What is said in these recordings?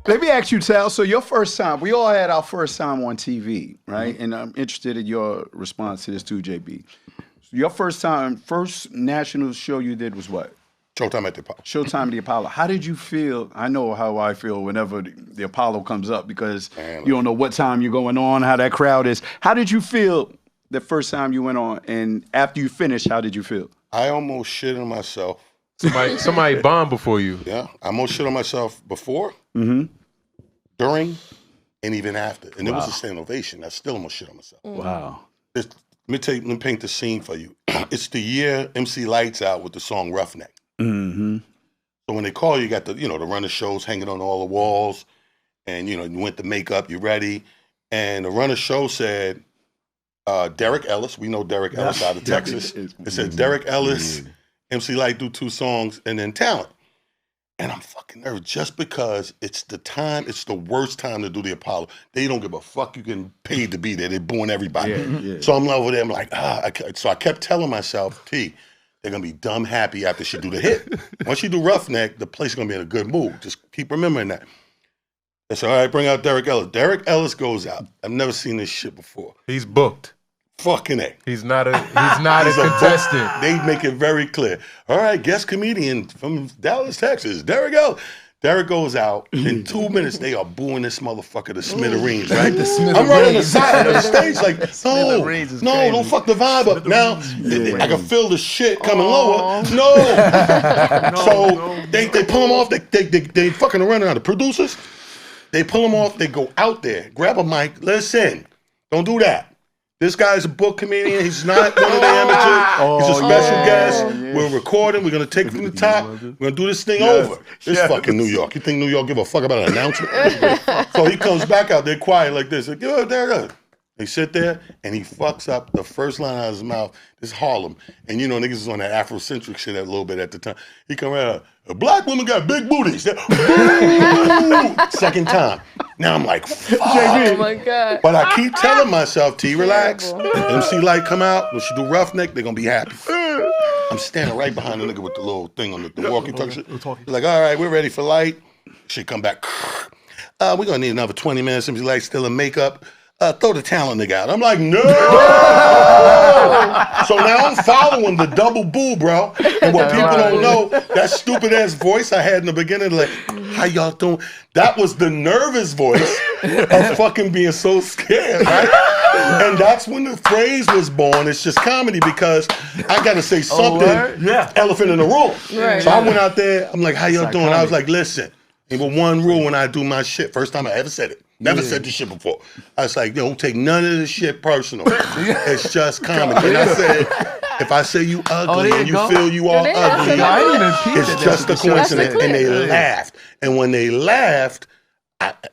Let me ask you, Tal. So your first time, we all had our first time on TV, right? And I'm interested in your response to this too, JB. Your first national show you did was what? Showtime at the Apollo. Showtime at the Apollo. How did you feel? I know how I feel whenever the Apollo comes up because you don't know what time you're going on, how that crowd is. How did you feel the first time you went on? And after you finished, how did you feel? I almost shit on myself. Somebody bombed before you. Yeah, I almost shit on myself before, during, and even after. And it was a standing ovation. I still almost shit on myself. Wow. Let me paint the scene for you. It's the year MC Lights Out with the song Roughneck. Mm-hmm. So when they call you, got the run of shows hanging on all the walls, and you went to makeup, you ready, and the run of show said Derek Ellis. We know Derek Ellis out of Texas. It said Derek Ellis, MC Light do 2 songs, and then talent. And I'm fucking nervous just because it's the worst time to do the Apollo. They don't give a fuck. You getting paid to be there. They're booing everybody. Yeah. So I'm over there. I'm like, so I kept telling myself, T, they're going to be dumb happy after she do the hit. Once you do Roughneck, the place is going to be in a good mood. Just keep remembering that. I said, all right, bring out Derek Ellis. Derek Ellis goes out. I've never seen this shit before. He's booked. Fucking A. He's not a contestant. They make it very clear. All right, guest comedian from Dallas, Texas, Derek Ellis. Derek goes out. In 2 minutes, they are booing this motherfucker to smithereens, right? I'm right on the side of the stage like, no, don't fuck the vibe up. Now, I can feel the shit coming lower. No. So they pull him off. They fucking around the producers. They pull him off. They go out there, grab a mic. Listen, don't do that. This guy's a book comedian. He's not one of the amateurs. He's a special guest. Yeah. We're recording. We're going to take it from the top. We're going to do this thing over. It's fucking New York. You think New York give a fuck about an announcement? So he comes back out there quiet like this. Like, there it is. They sit there, and he fucks up the first line out of his mouth. It's Harlem. And niggas was on that Afrocentric shit a little bit at the time. He come around, black women got big booties. Second time. Now I'm like, fuck. Oh, my God. But I keep telling myself, T, relax. MC Light come out. When she do Roughneck, they're going to be happy. I'm standing right behind the nigga with the little thing on the walkie-talkie shit. He's like, all right, we're ready for Light. She come back. We're going to need another 20 minutes. MC Light still in makeup. Throw the talent nigga out. I'm like, no! So now I'm following the double boo, bro. And what people don't know, that stupid ass voice I had in the beginning, like, how y'all doing? That was the nervous voice of fucking being so scared, right? And that's when the phrase was born. It's just comedy because I got to say something, elephant in the room. Right. So I went out there, I'm like, how y'all doing? I was like, listen, ain't but one rule when I do my shit. First time I ever said it. Never said this shit before. I was like, don't take none of this shit personal. It's just comedy. And I said, if I say you ugly and you feel you are ugly, it's just a coincidence. And they laughed. And when they laughed,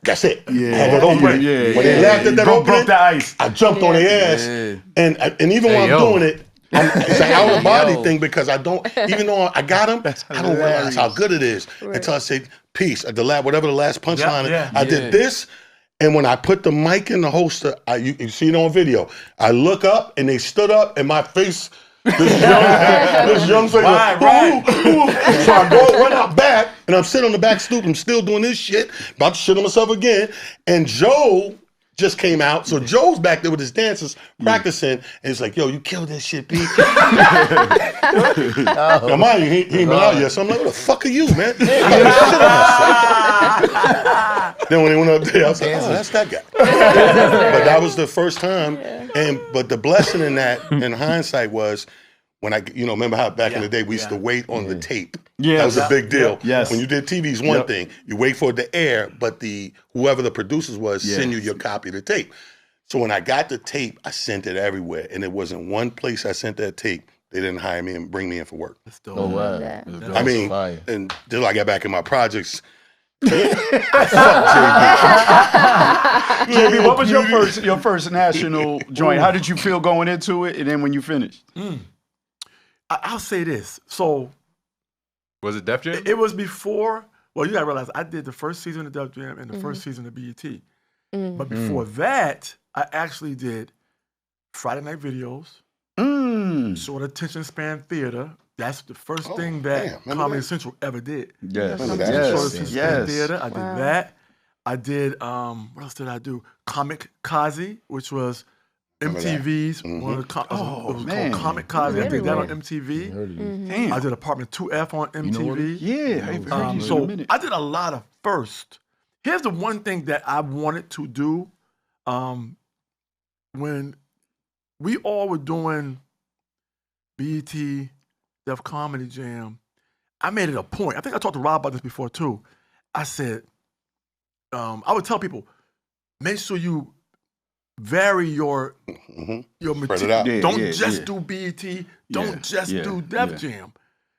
that's it. Yeah. I had that opening. When they laughed at that opening, I jumped on their ass. And even while I'm doing it, it's an out of body thing because even though I got him, I don't realize how good it is until I say peace. Whatever the last punchline is. I did this. And when I put the mic in the holster, you see it on video, I look up and they stood up and my face, this young face, right. So I go run out back and I'm sitting on the back stoop. I'm still doing this shit, about to shit on myself again. And Joe just came out. So Joe's back there with his dancers practicing. And he's like, yo, you killed that shit, Pete. Now, mind you, he ain't been out yet. So I'm like, what the fuck are you, man? Then when he went up there, I was like, oh, that's that guy. But that was the first time. But the blessing in that, in hindsight, was when I, remember how back in the day we used to wait on the tape. Yeah, that was a big deal. Yes. When you did TV is one thing. You wait for it to air, but whoever the producers was send you your copy of the tape. So when I got the tape, I sent it everywhere. And it wasn't one place I sent that tape. They didn't hire me and bring me in for work. That's dope. Oh, wow. I mean, and until I got back in my projects, JB, what was your first national joint? How did you feel going into it, and then when you finished? I'll say this. So, was it Def Jam? It was before. Well, you gotta realize I did the first season of Def Jam and the first season of BET. But before that, I actually did Friday Night Videos, Short Attention Span Theater. That's the first thing that Comedy Central ever did. Yes. Short Attention Span Theater. I did that. I did, what else did I do? Comic Kazi, which was MTV's one of the it was called Comic Kazi. I did that on MTV. Damn. I did Apartment 2F on MTV. Yeah. I've heard you in a So minute. I did a lot of first. Here's the one thing that I wanted to do when we all were doing BET, Def Comedy Jam. I made it a point. I think I talked to Rob about this before too. I said, I would tell people, make sure you vary your material. Don't just do BET. Don't just do Def Jam.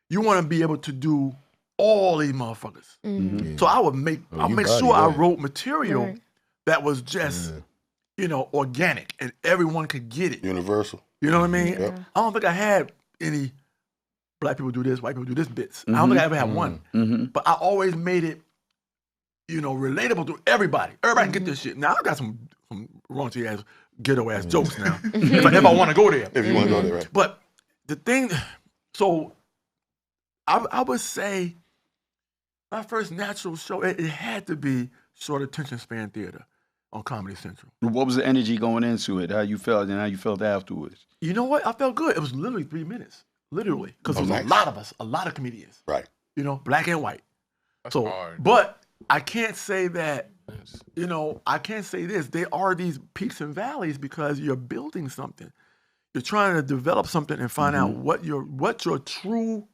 You want to be able to do all these motherfuckers. So I would make sure I wrote material that was just organic and everyone could get it. Universal. You know what I mean? Yep. I don't think I had any black people do this, white people do this bits. I don't think I ever had one. But I always made it, relatable to everybody. Everybody can get this shit. Now I got some raunchy ass, ghetto ass jokes now. if I want to go there. If you want to go there, right. But the thing, so I would say my first natural show, it had to be short attention span theater on Comedy Central. What was the energy going into it? How you felt and how you felt afterwards? You know what? I felt good. It was literally 3 minutes. Literally. Because there was a lot of us, a lot of comedians. Right. Black and white. That's so hard. But I can't say that, I can't say this. There are these peaks and valleys because you're building something. You're trying to develop something and find out what your true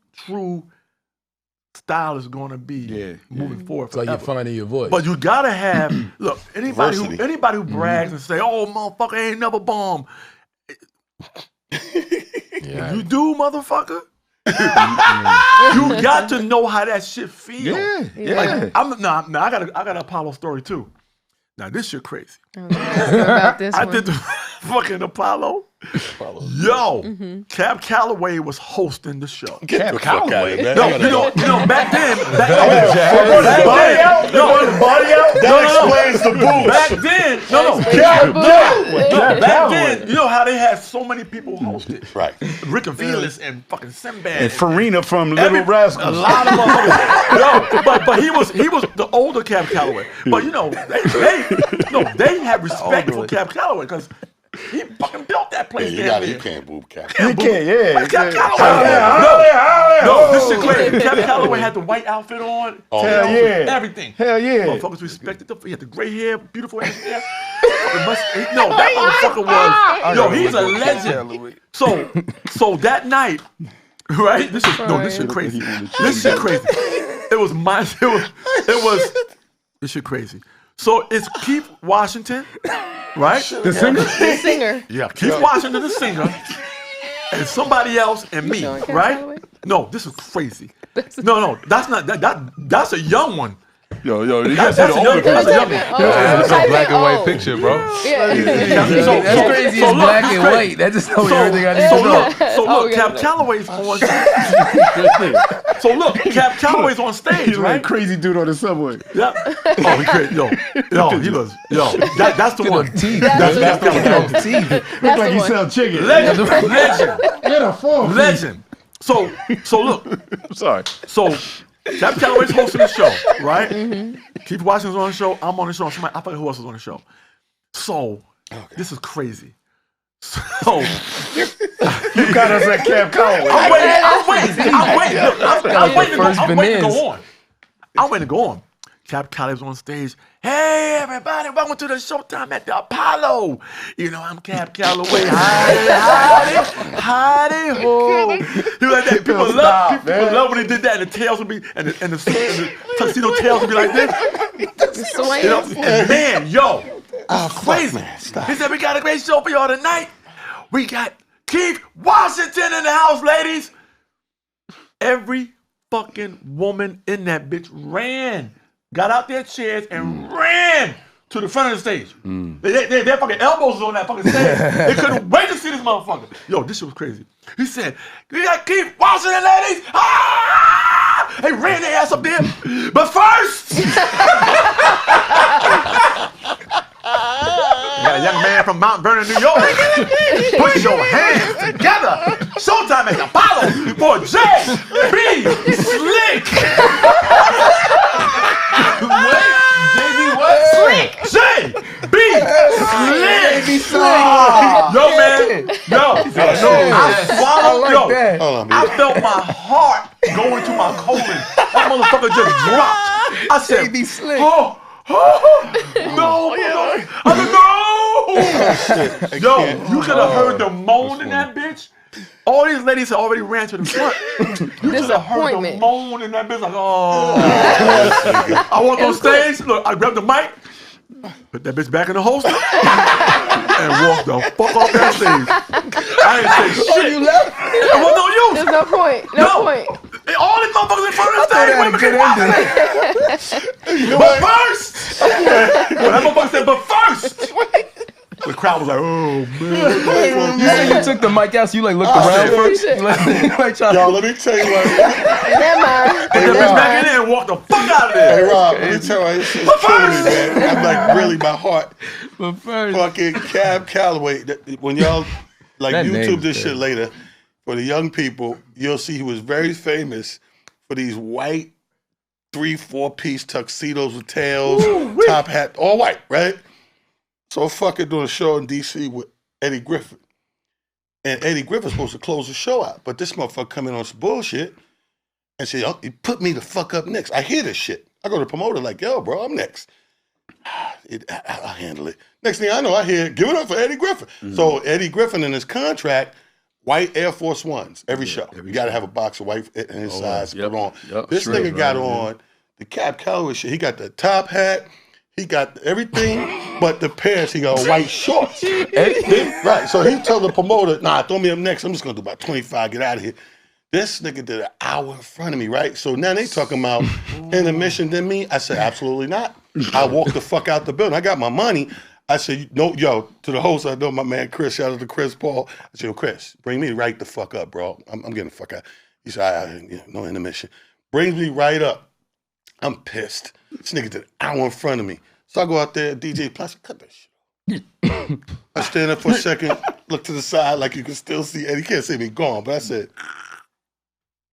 style is going to be moving forward. It's like you're finding your voice. But you gotta have look. Anybody who brags and say, "Oh, motherfucker ain't never bomb," you do, motherfucker. You got to know how that shit feels. Like, I got an Apollo story too. Now this shit crazy. I did the fucking Apollo. Yo, Cab Calloway was hosting the show. Get the fuck out of it, man. No, back then. That explains the booze. Back then, you know how they had so many people hosted. Right. Rick Aviles and fucking Sinbad. And Farina from Little Rascals. A lot of motherfuckers. But he was the older Cab Calloway. But they had respect for Cab Calloway because he fucking built that place. You can't boob Cab. You can't, Cab Calloway. No, this shit crazy. Cab Calloway had the white outfit on. Hell yeah. Everything. Hell yeah. Motherfuckers respected him. He had the gray hair, beautiful ass hair. That motherfucker was. He's a legend. So that night, right? This shit crazy. This shit crazy. This shit crazy. So it's Keith Washington, right? The singer? The singer. Yeah, Keith Washington, the singer, and somebody else and me, right? No, this is crazy. No, that's not that's a young one. Yo, That's a young one. It's a black and white picture, bro. That's crazy. It's black and white. That just tells me everything I need to know. So look, Cab Calloway's on. So look, Cab Calloway's on stage, He's like right? crazy dude on the subway. Yeah. Oh, he crazy. He was. That's the one. Teeth. That's the one. Look like he sell chicken. Legend. Get a fork. Legend. So look. I'm sorry. So Cab Calloway's hosting the show, right? Keith Washington's on the show. I'm on the show. I forget who else is on the show. So this is crazy. So You got us at Cab Calloway. I'm waiting to go on. I'm waiting to go on. Cab Calloway's on stage. Hey, everybody, welcome to the showtime at the Apollo. I'm Cab Calloway. Howdy, ho. He was like that. People love when he did that. And the tails would be, and the tuxedo tails would be like this. And man, crazy. He said, we got a great show for y'all tonight. We got Keith Washington in the house, ladies. Every fucking woman in that bitch got out their chairs and ran to the front of the stage. Their fucking elbows was on that fucking stage. They couldn't wait to see this motherfucker. This shit was crazy. He said, we got Keith Washington, ladies. They ran their ass up there. But first, you got a young man from Mount Vernon, New York. Put your hands together. Showtime at the Apollo for JB Slick. JB what? felt my heart go into my colon. That motherfucker just dropped. I said, oh, no. I said, no. Yo, you could have heard the moan in that bitch. All these ladies had already ran to the front. You could have heard the moan in that bitch. Like, oh. I walked on stage. Look, I grabbed the mic, put that bitch back in the holster, and walked the fuck off that stage. I ain't say shit. You left? It was no use. There's no point. No point. All these motherfuckers in front of the stage. Women can watch it. But first, that motherfucker said, but first. The crowd was like, oh, man. You said you took the mic out, so you like looked around first? Yo, let me tell you what. Never mind. Put the bitch back in there and walk the fuck out of there. Hey, Rob, let me tell you, this shit's killing me, man. I'm like, really, my heart. But first. Fucking Cab Calloway. When y'all, like, That YouTube this name, shit later, for the young people, you'll see he was very famous for these white 3-4-piece tuxedos with tails, top hat, all white, right? So fucking doing a show in D.C. with Eddie Griffin. And Eddie Griffin's supposed to close the show out. But this motherfucker come in on some bullshit and say, oh, he put me the fuck up next. I hear this shit. I go to the promoter like, yo, bro, I'm next. I'll handle it. Next thing I know, I hear, give it up for Eddie Griffin. Mm-hmm. So Eddie Griffin in his contract, white Air Force Ones, every show. You got to have a box of white in his size. Put on. This nigga got on the Cab Calloway shit. He got the top hat. He got everything but the pants. He got white shorts. Right. So he told the promoter, nah, throw me up next. I'm just going to do about 25, get out of here. This nigga did an hour in front of me, right? So now they talking about intermission than me. I said, absolutely not. I walked the fuck out the building. I got my money. I said, no, yo, to the host, I know my man Chris, shout out to Chris Paul. I said, yo, Chris, bring me right the fuck up, bro. I'm getting the fuck out. He said, no intermission. Brings me right up. I'm pissed. This nigga did an hour in front of me. So I go out there, DJ Plastic, cut that shit. I stand up for a second, look to the side like you can still see Eddie. You can't see me gone, but I said,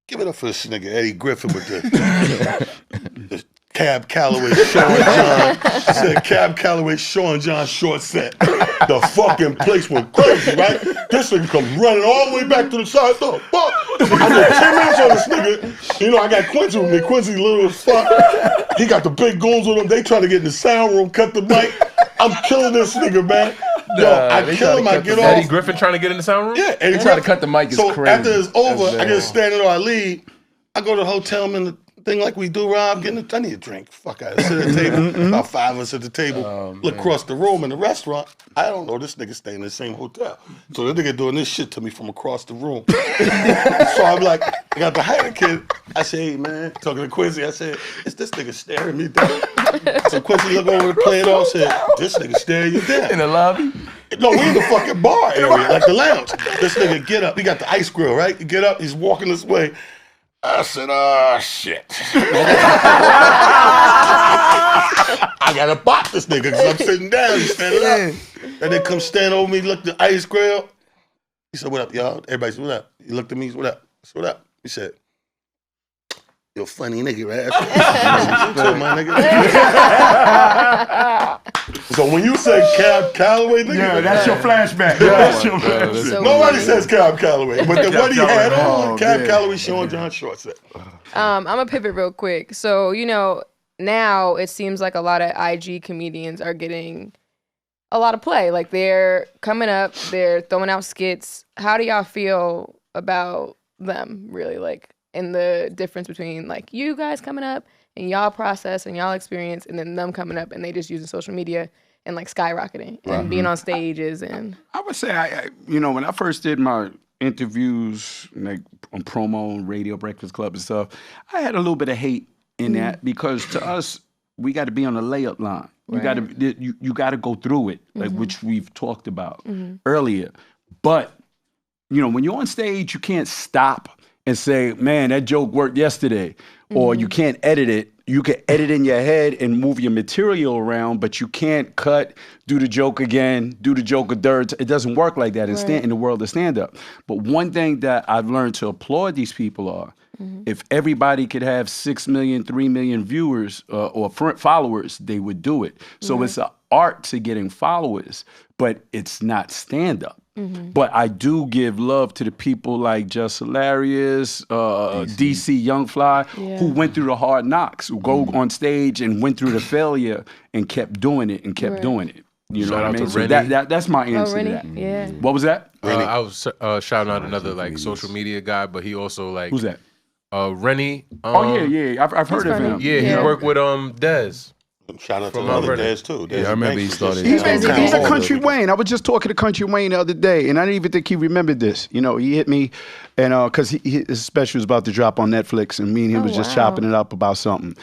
give it up for this nigga Eddie Griffin with the Cab Calloway Sean John. I said Cab Calloway Sean John short set. The fucking place went crazy, right? This nigga comes running all the way back to the side. The fuck? I did 10 minutes on this nigga. You know, I got Quincy with me. Quincy little as fuck. He got the big goons with him. They trying to get in the sound room, cut the mic. I'm killing this nigga, man. Yo, I kill him, I get off. Eddie Griffin trying to get in the sound room? Yeah, Eddie trying to cut the mic is so crazy. After it's over, I get standing there, I leave. I go to the hotel, I'm in the thing like we do, Rob, I need a drink. Fuck, I sit at the table, about 5 of us at the table, look across the room in the restaurant. I don't know, this nigga staying in the same hotel. So this nigga doing this shit to me from across the room. So I'm like, I got the Heineken. I say, hey man, talking to Quincy, I said, is this nigga staring me down? So Quincy look over the plate off, said, this nigga staring you down. In the lobby? No, we in the fucking bar area, like the lounge. This nigga get up, he got the ice grill, right? He get up, he's walking this way. I said, oh, shit. I got to bop this nigga because I'm sitting down. He's standing up. And then come stand over me, look at the ice grill. He said, what up, y'all? Everybody said, what up? He looked at me, he said, what up? I said, what up? He said, you're a funny nigga, right? I said, my nigga. So when you say Cab Calloway, nigga, Yeah, that's your flashback. That's your flashback. So nobody funny. says Cab Calloway, but then what he had on, Cab man. Calloway, Sean John short set. I'm gonna pivot real quick. So, you know, now it seems like a lot of IG comedians are getting a lot of play. Like they're coming up, they're throwing out skits. How do y'all feel about them, really? Like, and the difference between like you guys coming up and y'all process and y'all experience, and then them coming up and they just using social media and like skyrocketing and being on stages and. I would say, I when I first did my interviews like on promo and radio, Breakfast Club and stuff, I had a little bit of hate in that because to us, we got to be on the layup line. You got to you got to go through it, like which we've talked about earlier. But when you're on stage, you can't stop and say, man, that joke worked yesterday. Or you can't edit it. You can edit in your head and move your material around, but you can't cut, do the joke again, do the joke a third. It doesn't work like that in the world of stand-up. But one thing that I've learned to applaud these people are, if everybody could have 6 million, 3 million viewers or followers, they would do it. So it's an art to getting followers, but it's not stand-up. But I do give love to the people like Just Hilarious, DC Young Fly, who went through the hard knocks, who go on stage and went through the failure and kept doing it and kept doing it. You know what I mean? So that's my answer to that. Yeah. What was that? I was shouting out another like social media guy, but he also like Who's that? Rennie. I've heard of him. Yeah, he worked with Dez. Shout out to Dez too. Yeah, I remember he started. He's a Country Wayne. I was just talking to Country Wayne the other day, and I didn't even think he remembered this. You know, he hit me, and because his special was about to drop on Netflix, and me and him was just chopping it up about something.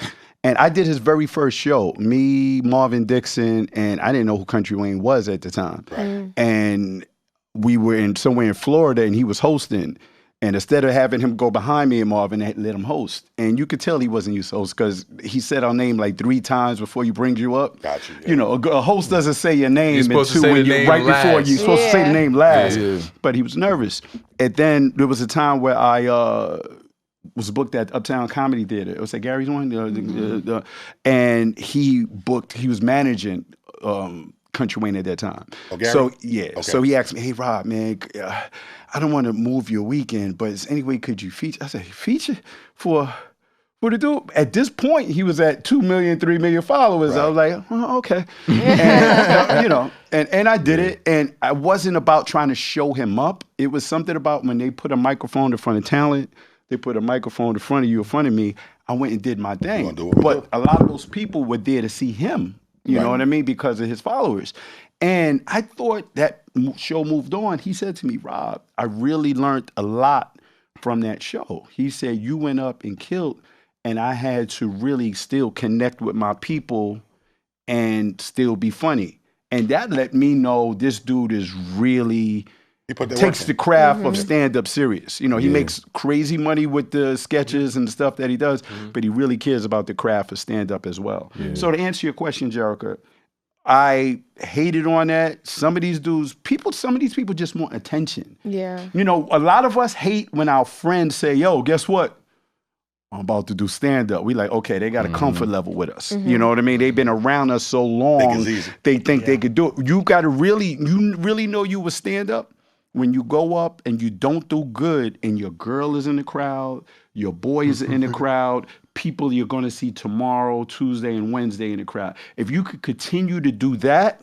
And I did his very first show, me, Marvin Dixon, and I didn't know who Country Wayne was at the time. Right. And we were somewhere in Florida, and he was hosting. And instead of having him go behind me and Marvin, they let him host. And you could tell he wasn't used to host because he said our name like 3 times before he brings you up. Gotcha. Yeah. You know, a host doesn't say your name You're supposed to say when the you name right last. before you're supposed to say the name last. Yeah. But he was nervous. And then there was a time where I was booked at Uptown Comedy Theater. It was at Gary's one, and he was managing Country Wayne at that time. Oh, Gary? So so he asked me, "Hey Rob, man, I don't want to move your weekend, but is any way could you feature?" I said, "Feature for the dude?" At this point, he was at 2 million, 3 million followers. Right. I was like, "Oh, okay," and, you know, and I did it, and I wasn't about trying to show him up. It was something about when they put a microphone in front of talent. They put a microphone in front of you, in front of me. I went and did my thing. But a lot of those people were there to see him. You know what I mean? Because of his followers. And I thought that show moved on. He said to me, "Rob, I really learned a lot from that show." He said, "You went up and killed, and I had to really still connect with my people and still be funny." And that let me know this dude is really... takes the craft of stand-up serious. You know, he makes crazy money with the sketches and the stuff that he does, but he really cares about the craft of stand-up as well. Yeah. So to answer your question, Jerrica, I hated on that. Some of these people just want attention. Yeah. You know, a lot of us hate when our friends say, "Yo, guess what? I'm about to do stand-up." We like, okay, they got a comfort level with us. You know what I mean? They've been around us so long, they think they could do it. You really know you will stand up when you go up and you don't do good and your girl is in the crowd, your boy is in the crowd, people you're going to see tomorrow, Tuesday, and Wednesday in the crowd. If you could continue to do that,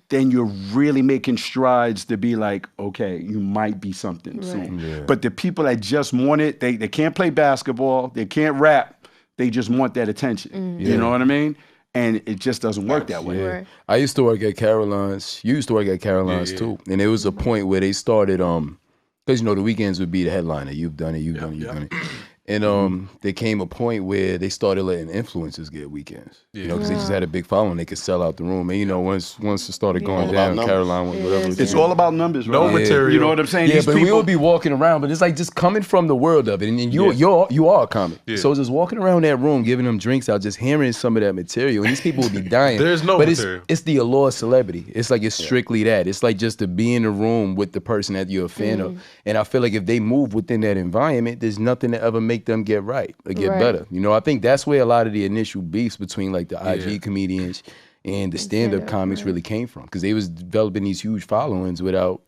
then you're really making strides to be like, okay, you might be something soon. Yeah. But the people that just want it, they can't play basketball, they can't rap, they just want that attention. You know what I mean? And it just doesn't work that way. Yeah. I used to work at Caroline's. You used to work at Caroline's too. And there was a point where they started, because you know the weekends would be the headliner. You've done it, you've done it. And there came a point where they started letting influencers get weekends. You know, because they just had a big following. They could sell out the room. And you know, once it started going down, Caroline, whatever. It's all about numbers, right? No material. You know what I'm saying? Yeah, but we would be walking around, but it's like just coming from the world of it. And you are a comic. Yeah. So just walking around that room, giving them drinks out, just hearing some of that material. And these people would be dying. There's no material. It's the allure of celebrity. It's like it's strictly that. It's like just to be in the room with the person that you're a fan of. And I feel like if they move within that environment, there's nothing to ever make them get right or get better. You know, I think that's where a lot of the initial beefs between like the IG comedians and the stand-up comics really came from, because they was developing these huge followings without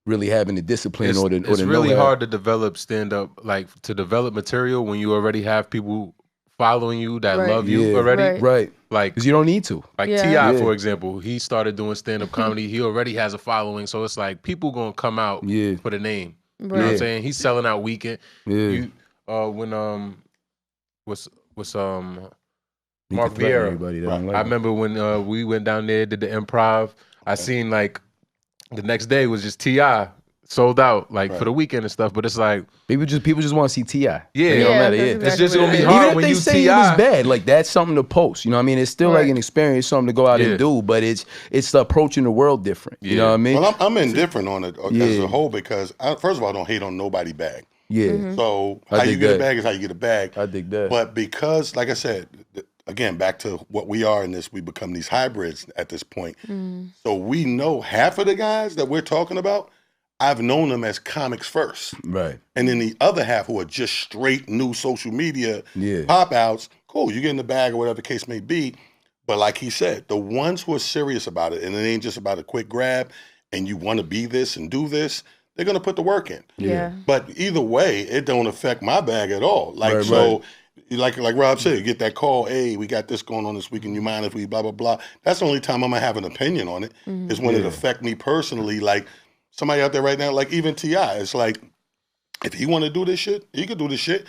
really having the discipline or the It's really hard to develop stand-up, like to develop material when you already have people following you that love you already. Right. Like, because you don't need to. Like T.I., for example, he started doing stand-up comedy. He already has a following, so it's like people gonna come out for the name. You know what I'm saying? He's selling out weekend. Yeah. Mark Vieira. I remember when we went down there, did the improv. I seen like the next day was just T.I. sold out like for the weekend and stuff. But it's like people just want to see T.I. Yeah, it don't matter. It's just gonna be hard when you say T.I. it was bad. Like that's something to post. You know what I mean? It's still like an experience, something to go out and do. But it's approaching the world different. You know what I mean? Well, I'm indifferent on it as a whole, because first of all, I don't hate on nobody bag. Yeah. So how you get a bag is how you get a bag. I dig that. But because, like I said, again, back to what we are in this, we become these hybrids at this point. So we know half of the guys that we're talking about, I've known them as comics first. Right. And then the other half who are just straight new social media pop-outs, cool, you get in the bag or whatever the case may be. But like he said, the ones who are serious about it, and it ain't just about a quick grab, and you want to be this and do this, they're going to put the work in. Yeah. But either way, it don't affect my bag at all. Like, like Rob said, you get that call, hey, we got this going on this weekend, you mind if we blah, blah, blah. That's the only time I'm going to have an opinion on it, is when it affect me personally. Like, somebody out there right now, like even T.I., it's like, if he want to do this shit, he could do this shit.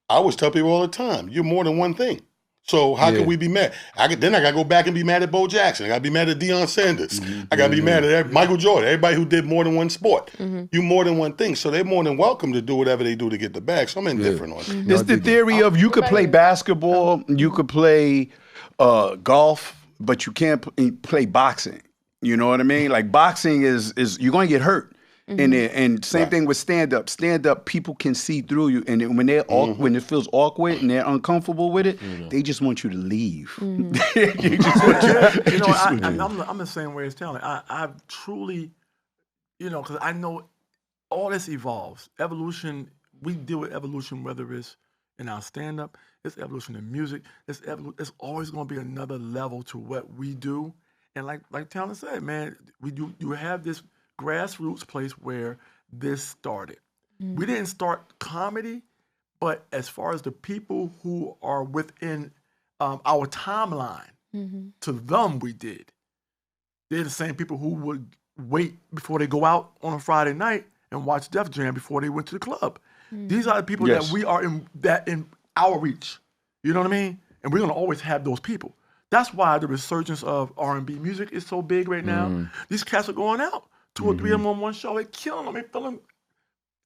I always tell people all the time, you're more than one thing. So how can we be mad? Then I got to go back and be mad at Bo Jackson. I got to be mad at Deion Sanders. I got to be mad at Michael Jordan, everybody who did more than one sport. You more than one thing. So they're more than welcome to do whatever they do to get the bag. So I'm indifferent on it. It's the theory of you could play basketball, you could play golf, but you can't play boxing. You know what I mean? Like boxing is you're going to get hurt. And same thing with stand-up. Stand-up, people can see through you. And when they're when it feels awkward and they're uncomfortable with it, they just want you to leave. They just want I'm the same way as talent. I truly, because I know all this evolves. Evolution, we deal with evolution, whether it's in our stand-up, it's evolution in music, it's always going to be another level to what we do. And like Talent said, man, you have this grassroots place where this started. We didn't start comedy, but as far as the people who are within our timeline, to them we did. They're the same people who would wait before they go out on a Friday night and watch Def Jam before they went to the club. These are the people that we are in our reach. You know what I mean? And we're gonna always have those people. That's why the resurgence of R&B music is so big right now. These cats are going out. 2 or 3 of them on one show, they're killing them. They're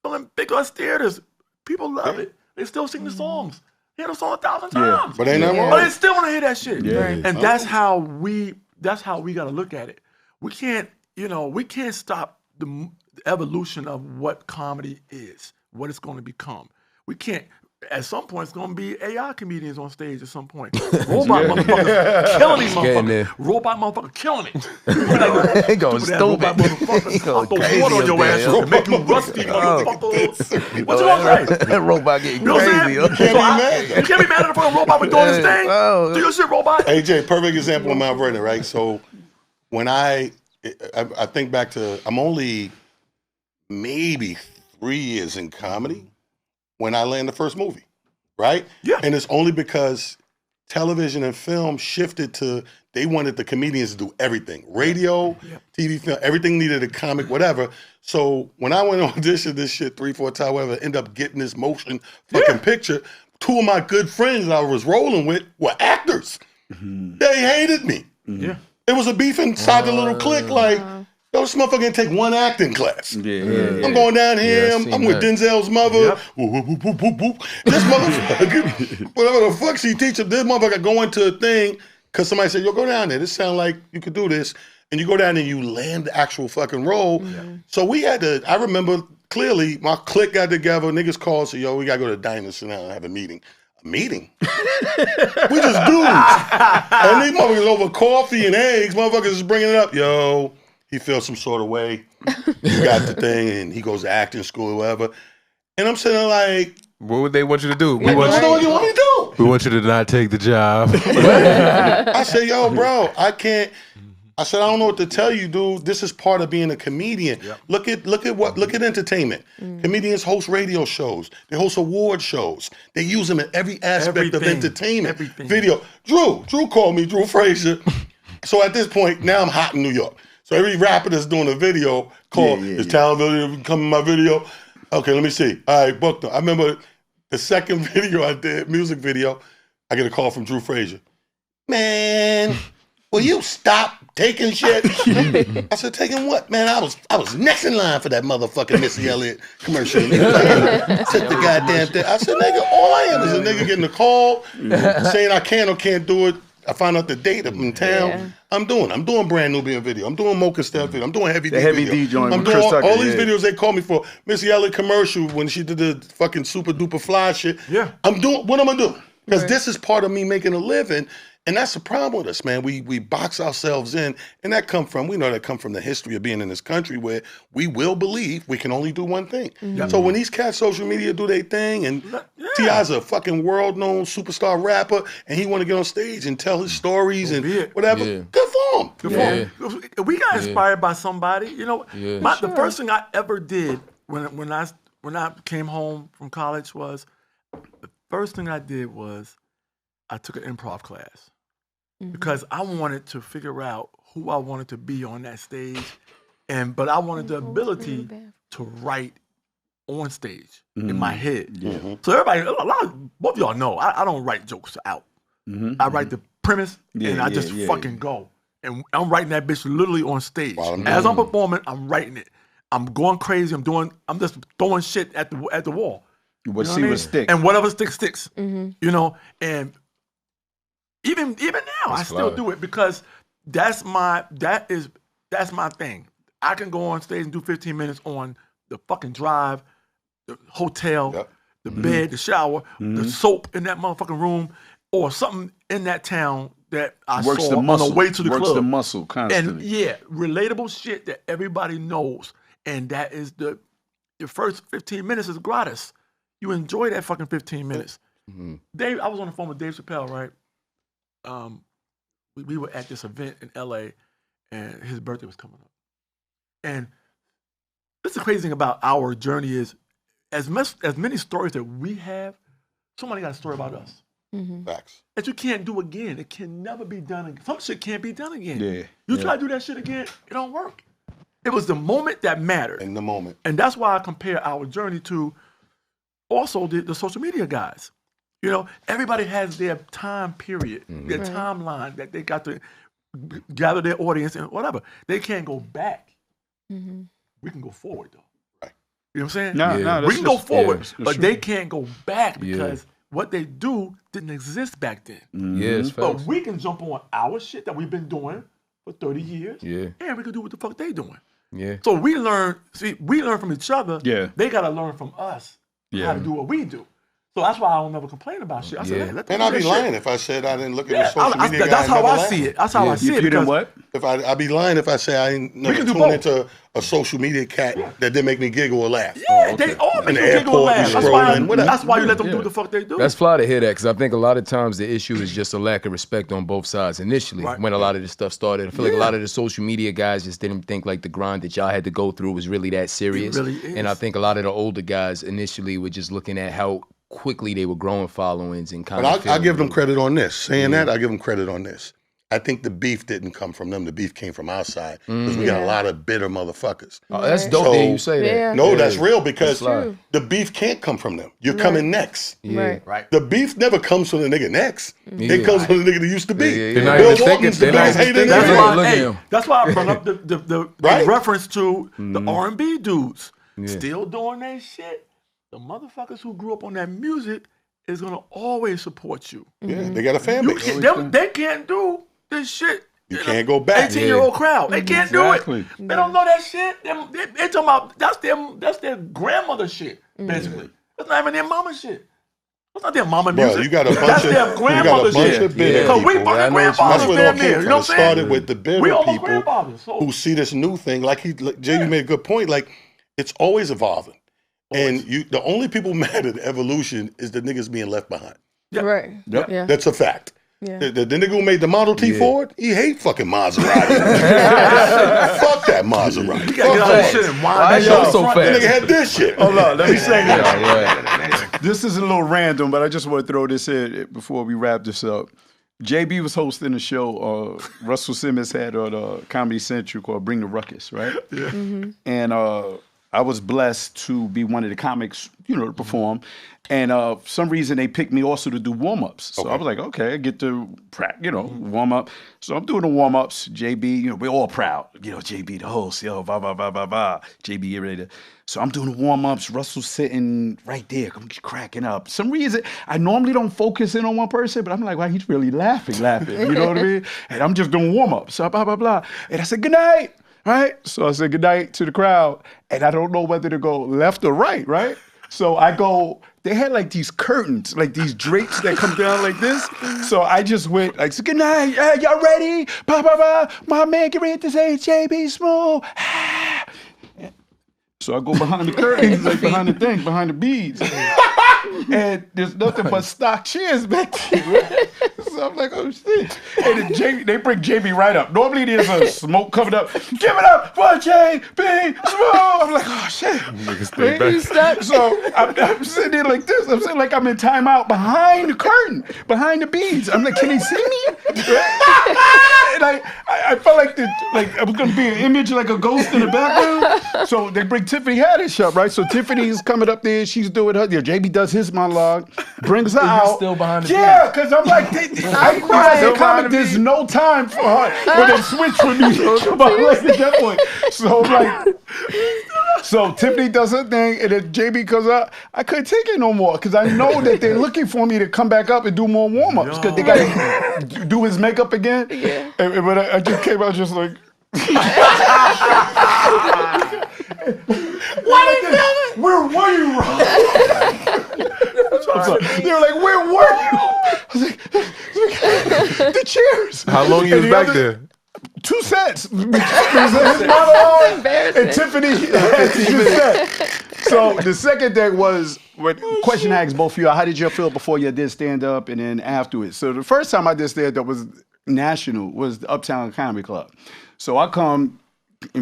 filling big ass theaters. People love it. They still sing the songs. They hear the song 1,000 times. But ain't nothing wrong. But they still want to hear that shit. And that's how we gotta look at it. We can't, we can't stop the evolution of what comedy is, what it's gonna become. We can't. At some point, it's going to be AI comedians on stage at some point. Robot motherfuckers killing these motherfuckers. Robot motherfucker killing it. They going stupid. Robot motherfuckers. I'll throw water on your ass and make you rusty, motherfucker. What you going to say? That robot getting crazy. You can't be mad. You can't be mad at the fucking robot for doing his thing. Do your shit, robot. Hey, Jay, perfect example of Mount Vernon, right? So when I think back to, I'm only maybe 3 years in comedy when I landed the first movie, right? Yeah. And it's only because television and film shifted to, they wanted the comedians to do everything. Radio, TV, film, everything needed a comic, whatever. So when I went on audition this shit 3-4 times, whatever, end up getting this motion fucking picture, 2 of my good friends that I was rolling with were actors. They hated me. Yeah. It was a beef inside the little clique, like, yo, this motherfucker can take 1 acting class. I'm going down here. I'm with Denzel's mother. This motherfucker, whatever the fuck she teaches, this motherfucker going to a thing because somebody said, yo, go down there. This sound like you could do this. And you go down there and you land the actual fucking role. So we had to, I remember clearly, my clique got together. Niggas called, said, yo, we got to go to the diner, sit down and have a meeting. A meeting? We just dudes. And these motherfuckers over coffee and eggs. Motherfuckers is bringing it up. Yo, he feels some sort of way. You got the thing, and he goes to acting school or whatever. And I'm sitting there like, what would they want you to do? What do you want me to do? We want you to not take the job. I said, yo, bro, I can't. I said, I don't know what to tell you, dude. This is part of being a comedian. Look at entertainment. Comedians host radio shows. They host award shows. They use them in every aspect of entertainment. Video. Drew called me, Drew Frazier. So at this point, now I'm hot in New York. So every rapper that's doing a video called, is Talent video come in my video? Okay, let me see. All right, booked them. I remember the second video I did, music video, I get a call from Drew Frazier. Man, will you stop taking shit? I said, taking what? Man, I was next in line for that motherfucking Missy Elliott commercial. Took the goddamn thing. I said, nigga, all I am is a nigga getting a call saying I can or can't do it. I found out the date. I'm in town. Yeah. I'm doing brand new being video. I'm doing Mocha Step video. I'm doing Heavy D video. Joint. I'm doing all these videos they call me for. Missy Elliott commercial when she did the fucking super duper fly shit. Yeah. I'm doing what I'm gonna do because this is part of me making a living. And that's the problem with us, man. We box ourselves in, and that come from the history of being in this country where we will believe we can only do one thing. So when these cats social media do their thing, and T.I.'s a fucking world-known superstar rapper, and he want to get on stage and tell his stories and whatever, good for him. Good for him. We got inspired by somebody. You know, the first thing I ever did when I came home from college was, the first thing I did was I took an improv class because I wanted to figure out who I wanted to be on that stage, but I wanted the ability to write on stage in my head. So everybody, both of y'all know, I don't write jokes out. I write the premise and I just fucking go. And I'm writing that bitch literally on stage. As I'm performing, I'm writing it. I'm going crazy. I'm just throwing shit at the wall. What stick. And whatever sticks. You know, and even now, I still do it because that's my thing. I can go on stage and do 15 minutes on the fucking drive, the hotel, the bed, the shower, the soap in that motherfucking room, or something in that town that I saw on the way to the club. Works the muscle constantly. And relatable shit that everybody knows. And that is your first 15 minutes is gratis. You enjoy that fucking 15 minutes. Dave, I was on the phone with Dave Chapelle, right? We were at this event in LA, and his birthday was coming up. And this is the crazy thing about our journey is, as many stories that we have, somebody got a story about us. Facts. That you can't do again. It can never be done again. Some shit can't be done again. You try to do that shit again, it don't work. It was the moment that mattered. In the moment. And that's why I compare our journey to also the social media guys. You know, everybody has their time period, their timeline that they got to gather their audience and whatever. They can't go back. We can go forward, though. Right. You know what I'm saying? No, we can go forward, but they can't go back because what they do didn't exist back then. But we can jump on our shit that we've been doing for 30 years, and we can do what the fuck they doing. So we learn from each other. They got to learn from us how to do what we do. So that's why I don't never complain about shit. I said, hey, let them and I'd be lying if I said I didn't look at the social media guy. That's how I see it. That's how I see it. You didn't what? I'd be lying if I say I didn't never tune into a social media cat that didn't make me giggle or laugh. They all make you giggle or laugh. That's why you let them do the fuck they do. That's fly to hear that, because I think a lot of times the issue is just a lack of respect on both sides initially when a lot of this stuff started. I feel like a lot of the social media guys just didn't think like the grind that y'all had to go through was really that serious. It really is. And I think a lot of the older guys initially were just looking at how quickly they were growing followings and kind of. But I give them credit on this. Saying that, I give them credit on this. I think the beef didn't come from them. The beef came from our side because we got a lot of bitter motherfuckers. Oh, that's dope that you say that. No, that's real because the beef can't come from them. You're coming next. Right. The beef never comes from the nigga next. It comes from the nigga that used to be. They're not even thinking. That's why I brought up the reference to the R&B dudes still doing that shit. The motherfuckers who grew up on that music is gonna always support you. Yeah, they got a fan base. They can't do this shit. You can't go back. 18-year-old crowd. They can't do it. They don't know that shit. They talking about that's their grandmother shit, basically. That's not even their mama shit. That's not their mama music. Bro, you got a bunch that's their grandmother shit. Because we fucking grandfathers damn near. You know what I'm saying? Started with the bitter people who see this new thing. Like JB made a good point. Like, it's always evolving. And the only people mad at evolution is the niggas being left behind. Right. Yeah. That's a fact. Yeah. The nigga who made the Model T Ford, he hate fucking Maserati. Fuck that Maserati. You gotta get all that shit and wind that so fast. The nigga had this shit. Hold on, let me say this. This is a little random, but I just want to throw this in before we wrap this up. JB was hosting a show Russell Simmons had on Comedy Central called Bring the Ruckus, right? And I was blessed to be one of the comics, to perform. And for some reason, they picked me also to do warm-ups. So I was like, okay, I get to, warm up. So I'm doing the warm-ups. JB, we're all proud. JB, the host, blah, blah, blah, blah, blah. JB, get ready to. So I'm doing the warm-ups. Russell's sitting right there. I'm cracking up. For some reason, I normally don't focus in on one person, but I'm like, wow, he's really laughing. You know what I mean? And I'm just doing warm-ups. So blah, blah, blah. And I said, good night. Right? So I said goodnight to the crowd, and I don't know whether to go left or right, right? So I go, they had like these curtains, like these drapes that come down like this. So I just went like, so good night, y'all ready? Blah, blah, blah. My man, get ready to say JB Smoove. So I go behind the curtains, like behind the thing, behind the beads. And there's nothing but stock chairs back there. So I'm like, oh shit. And then they bring JB right up. Normally there's a smoke coming up. Give it up for JB Smoove. I'm like, oh shit. So I'm sitting there like this. I'm sitting like I'm in timeout behind the curtain, behind the beads. I'm like, can they see me? And I felt like I was gonna be an image like a ghost in the background. So they bring Tiffany Haddish up, right? So Tiffany's coming up there. She's doing her. Yeah, JB does his monologue, brings her out. Still behind the yeah, because I'm like, there's no time for her when they switch for me. Like at that point. So I'm like, so Tiffany does her thing, and then JB comes out. I couldn't take it no more because I know that they're looking for me to come back up and do more warm ups because they got to do his makeup again. Yeah. And when I just came out, just like. Where were you, Rob? They were like, where were you? I was like, the chairs. How long you was back there? 2 sets. His monologue and Tiffany had 2 sets. So the second thing was, question I asked both of you, how did you feel before you did stand up and then afterwards? So the first time I did stand up was national, was the Uptown Comedy Club. So I come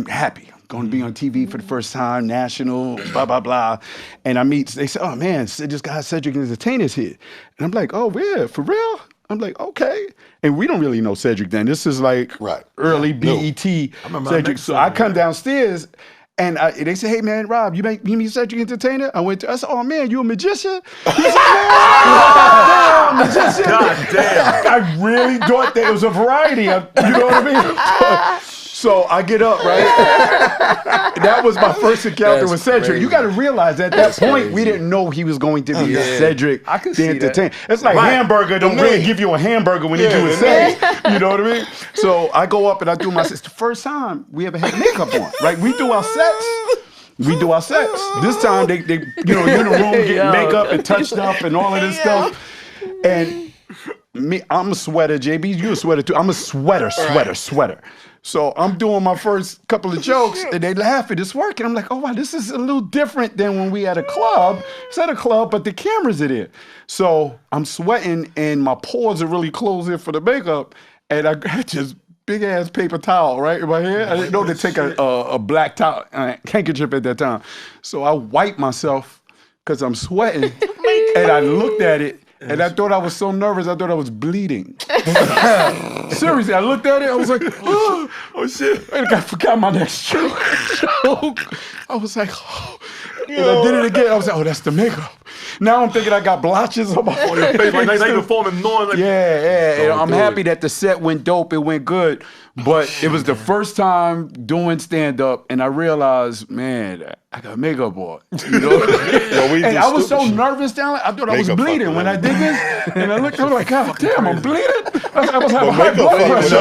happy. Going to be on TV for the first time, national, blah, blah, blah. And I meet, they say, oh man, this guy Cedric Entertainer's here. And I'm like, oh yeah, for real? I'm like, okay. And we don't really know Cedric then. This is like early BET Cedric. So I come downstairs and they say, hey man, Rob, you meet Cedric Entertainer? I said, oh man, you a magician? He said, yeah, magician. God damn. I really thought that it was a variety. You know what I mean? So I get up, right? That was my first encounter with Cedric. Crazy. You got to realize at that point, we didn't know he was going to be Cedric the Entertainer. It's like hamburger don't really give you a hamburger when you do a set. You know what I mean? So I go up and I do my sets. The first time we ever had makeup on, right? We do our sets. This time they you in the room getting makeup and touched up and all of this stuff. And me, I'm a sweater. JB, you a sweater too. I'm a sweater. So I'm doing my first couple of jokes and they laugh at it's working. I'm like, oh wow, this is a little different than when we at a club. It's at a club, but the cameras are there. So I'm sweating and my pores are really closing for the makeup. And I got this big ass paper towel right in my hand. I didn't know to take a black towel, handkerchief at that time. So I wiped myself because I'm sweating. And I looked at it. And I thought I was so nervous, I thought I was bleeding. Seriously, I looked at it, I was like, oh shit. And I forgot my next joke. I was like, oh. And I did it again. I was like, oh, that's the makeup. Now I'm thinking I got blotches on my face. Like they performing noise. Like, yeah. I'm happy that the set went dope. It went good. But it was the first time doing stand-up, and I realized, man, I got makeup on. You know? And I was so nervous down there. I thought I was bleeding when I did this. And I looked, I was like, God damn, I'm bleeding? I was having high blood pressure.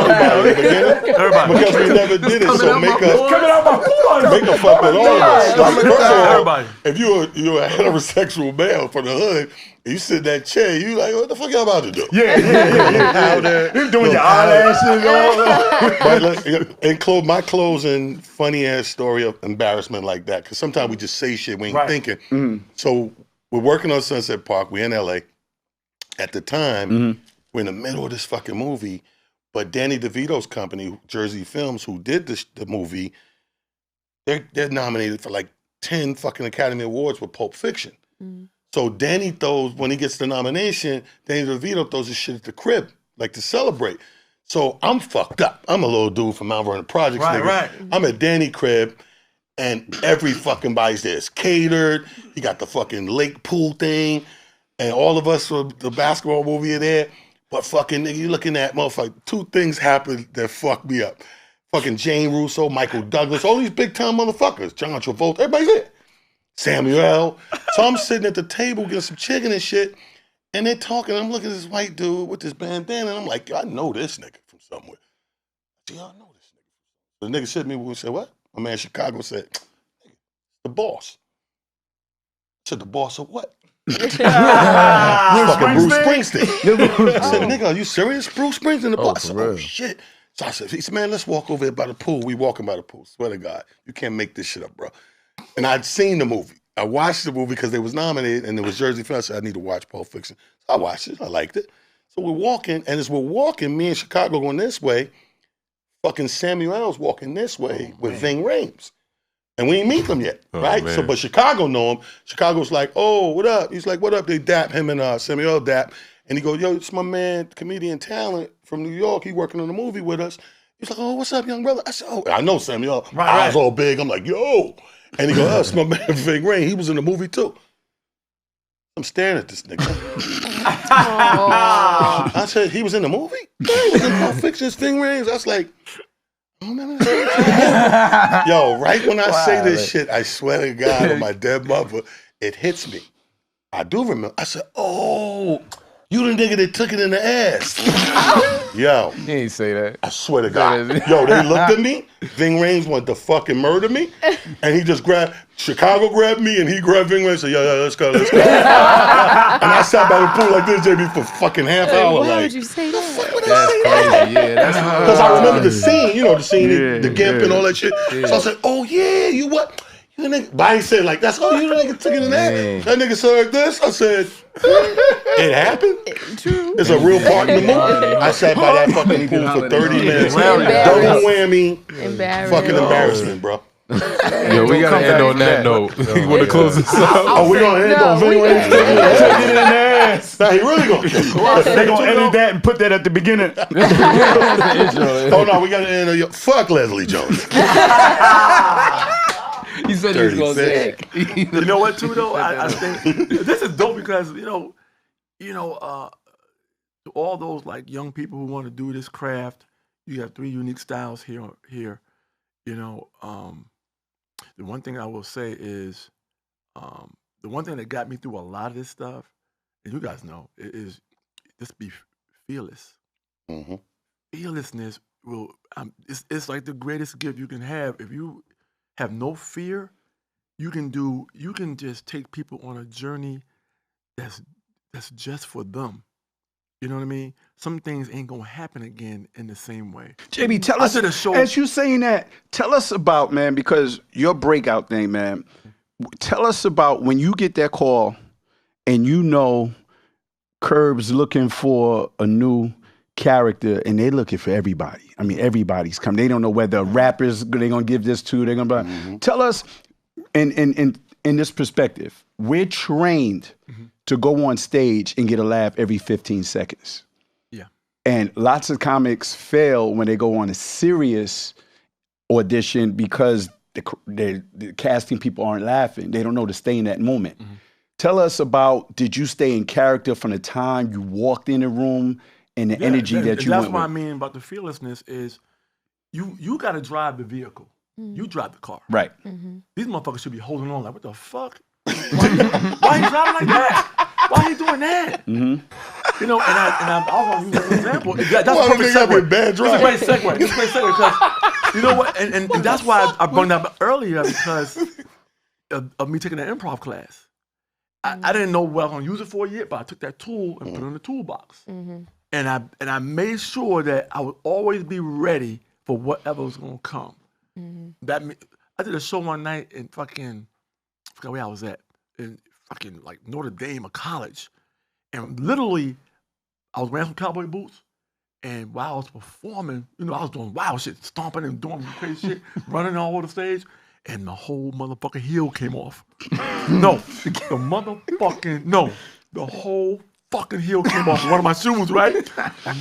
Everybody. Because we never did it, so makeup coming out my pores. Makeup fucked with all of us. Like, first of all, if you're a heterosexual male from the hood, you sit in that chair, you like, what the fuck y'all about to do? Yeah. You're doing your eyelashes and all that. And my closing funny ass story of embarrassment like that, because sometimes we just say shit we ain't thinking. Mm-hmm. So we're working on Sunset Park. We're in LA. At the time, we're in the middle of this fucking movie, but Danny DeVito's company, Jersey Films, who did the movie, they're nominated for like 10 fucking Academy Awards with Pulp Fiction. Mm. So Danny throws, when he gets the nomination, Danny DeVito throws his shit at the crib, like to celebrate. So I'm fucked up. I'm a little dude from Mount Vernon Projects, nigga. Right. I'm at Danny crib, and every fucking body's there. It's catered. He got the fucking lake pool thing, and all of us from the basketball movie are there. But fucking nigga, you looking at motherfucker, 2 things happened that fucked me up. Fucking Jane Russo, Michael Douglas, all these big time motherfuckers. John Travolta, everybody's there. Samuel. So I'm sitting at the table getting some chicken and shit, and they're talking. I'm looking at this white dude with this bandana, and I'm like, I know this nigga from somewhere. I know this nigga. The nigga said to me, we said, what? My man in Chicago said, the boss. said, the boss of what? Bruce Fucking Bruce Springsteen? Springsteen. I said, nigga, are you serious? Bruce Springsteen, the boss? I said, for oh, real. shit. So I said, he said, man, let's walk over here by the pool. We walking by the pool. Swear to God, you can't make this shit up, bro. And I'd seen the movie. I watched the movie because they was nominated, and it was Jersey Film. I said, I need to watch Pulp Fiction. So I watched it. I liked it. So we're walking, and as we're walking, me and Chicago going this way, fucking Samuel L's walking this way with Ving Rhames. And we ain't meet them yet, right? man. So, but Chicago know him. Chicago's like, oh, what up? He's like, what up? They dap him and Samuel dap. And he goes, yo, it's my man, comedian Talent from New York. He working on a movie with us. He's like, oh, what's up, young brother? I said, oh, I know Samuel. Right. Eyes all big. I'm like, yo. And he goes, oh, it's my man, Ving Rhames. He was in the movie too. I'm staring at this nigga. I said, he was in the movie? Yeah, he was in Pulp Fiction, Ving Rhames. I was like, I don't remember this. Yo, right when I say this shit, I swear to God on my dead mother, it hits me. I do remember. I said, oh, you the nigga that took it in the ass. Yo. He ain't say that. I swear to God. Yo, they looked at me. Ving Rhames wanted to fucking murder me. And he just Chicago grabbed me and he grabbed Ving Rhames and said, yo, let's go. And I sat by the pool like this, JB, for fucking half hour. Why like, would you say that? That's crazy. Yeah, that's because I remember the scene, the gimp and all that shit. So I said, oh yeah, you what? You the nigga. But I ain't said like that's, oh, you the nigga took it in that. That nigga said this. I said, it happened. True. It's a real part in the movie. I sat by that fucking pool for 30 minutes. Double whammy. Fucking embarrassment, bro. Yo, we gotta end on that note. You want to close this out? Oh, we gonna end on Ving Rhames? Take it in the ass. Nah, he really gonna kill They gonna edit that and put that at the beginning. Oh no, we gotta end on fuck Leslie Jones. He said he was gonna say it. You know what, too, though? I think this is dope because, to all those like young people who want to do this craft, you have 3 unique styles here. The one thing I will say is, the one thing that got me through a lot of this stuff, and you guys know, is just be fearless. Mm-hmm. Fearlessness it's like the greatest gift you can have. If you have no fear, you can just take people on a journey that's just for them. You know what I mean? Some things ain't gonna happen again in the same way. JB, tell us, as you saying that, tell us about, man, because your breakout thing, man, tell us about when you get that call and you know Curb's looking for a new character and they're looking for everybody. I mean, everybody's coming. They don't know whether rappers they're gonna give this to. They're gonna tell us in this perspective, we're trained to go on stage and get a laugh every 15 seconds. Yeah. And lots of comics fail when they go on a serious audition because the casting people aren't laughing. They don't know to stay in that moment. Tell us about, did you stay in character from the time you walked in the room and the energy that you went with? That's what I mean about the fearlessness is you got to drive the vehicle. You drive the car. Right. These motherfuckers should be holding on like, what the fuck? Why you driving like that? Why you doing that? And I was going to use an example. That's a perfect segue. It's a great segue. Because, you know what? And that's why I brought that up earlier because of me taking an improv class. I didn't know what I was going to use it for yet, but I took that tool and put it in the toolbox. And I made sure that I would always be ready for whatever was going to come. I did a show one night in I forgot where I was at, in fucking like Notre Dame, a college. And literally, I was wearing some cowboy boots, and while I was performing, I was doing wild shit, stomping and doing some crazy shit, running all over the stage, and my whole motherfucking heel came off. The whole fucking heel came off one of my shoes, right?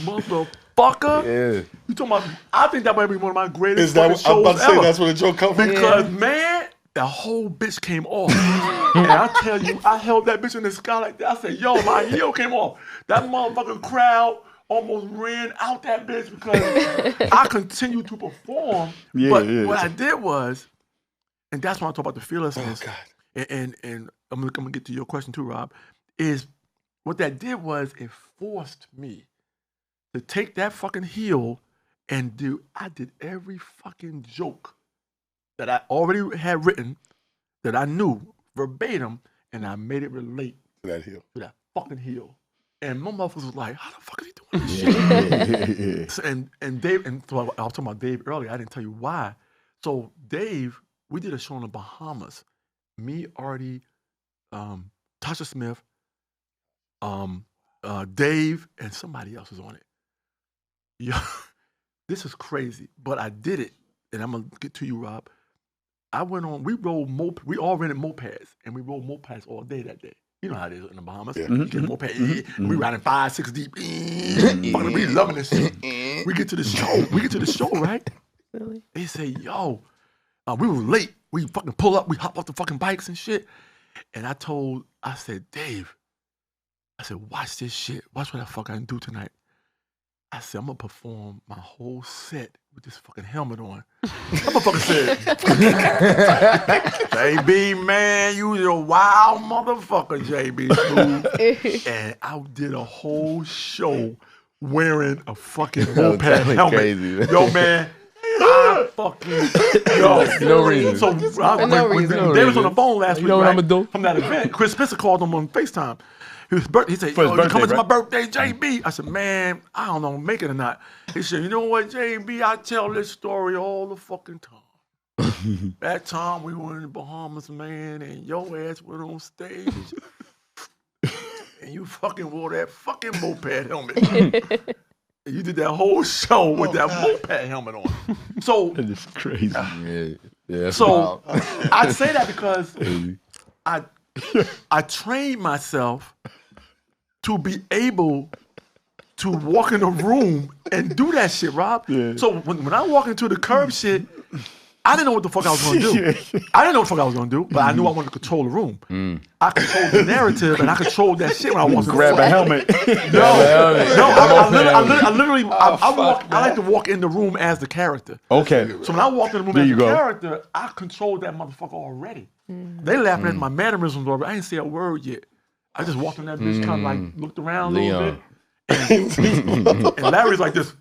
Motherfucker. Yeah. You talking about, I think that might be one of my greatest shows I'm about to say ever. that's where the joke comes from. Because, man, the whole bitch came off. And I tell you, I held that bitch in the sky like that. I said, yo, my heel came off. That motherfucking crowd almost ran out that bitch because I continued to perform. What I did was, and that's when I talk about the fearlessness. Oh, God. And I'm gonna get to your question too, Rob, is what that did was it forced me to take that fucking heel and I did every fucking joke that I already had written, that I knew verbatim, and I made it relate to that hill. To that fucking hill. And my motherfuckers was like, how the fuck is he doing this shit? And Dave, and so I was talking about Dave earlier. I didn't tell you why. So Dave, we did a show in the Bahamas. Me, Artie, Tasha Smith, Dave, and somebody else was on it. Yeah, this is crazy, but I did it, and I'm gonna get to you, Rob. I went on. We all rented mopeds, and we rode mopeds all day that day. You know how it is in the Bahamas. Yeah. You get a moped, we riding 5, 6 deep. Fucking, we loving this shit. We get to the show, right? Really? They say, yo, we were late. We fucking pull up. We hop off the fucking bikes and shit. And I said, Dave, I said, watch this shit. Watch what the fuck I can do tonight. I said, I'm gonna perform my whole set with this fucking helmet on. That motherfucker said, JB, man, you a wild motherfucker, JB Smoove. And I did a whole show wearing a fucking moped helmet. Crazy. Yo, man, I fucking, no reason. So they was on the phone last week, right? From that event. Chris Spencer called him on FaceTime. He said, you coming to my birthday, JB? I said, man, I don't know if I'm making it or not. He said, you know what, JB, I tell this story all the fucking time. That time we were in the Bahamas, man, and your ass went on stage. And you fucking wore that fucking moped helmet. You did that whole show with that moped helmet on. So that is crazy. Yeah, so I say that because I trained myself to be able to walk in a room and do that shit, Rob. Yeah. So when I walk into the curb shit, I didn't know what the fuck I was going to do. I didn't know what the fuck I was going to do, but I knew I wanted to control the room. I controlled the narrative, and I controlled that shit when I was grab a helmet. I like to walk in the room as the character. Okay. So when I walked in the room as the character, I controlled that motherfucker already. They laughing at my mannerisms already. I didn't say a word yet. I just walked in that bitch, kind of like looked around a little bit. And Larry's like this,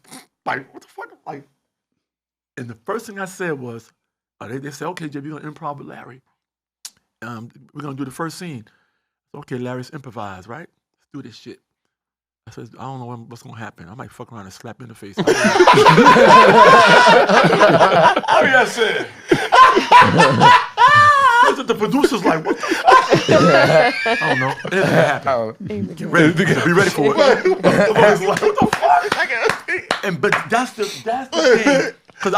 like, what the fuck? Like, and the first thing I said was, they said, okay, JB, you're going to improv with Larry. We're going to do the first scene. Okay, Larry's improvise, right? Let's do this shit. I said, I don't know what's going to happen. I might fuck around and slap you in the face. I mean, I said. The producer's like, what the fuck? I don't know. It didn't happen. Be ready for it. Like, what the fuck? But that's the thing. Because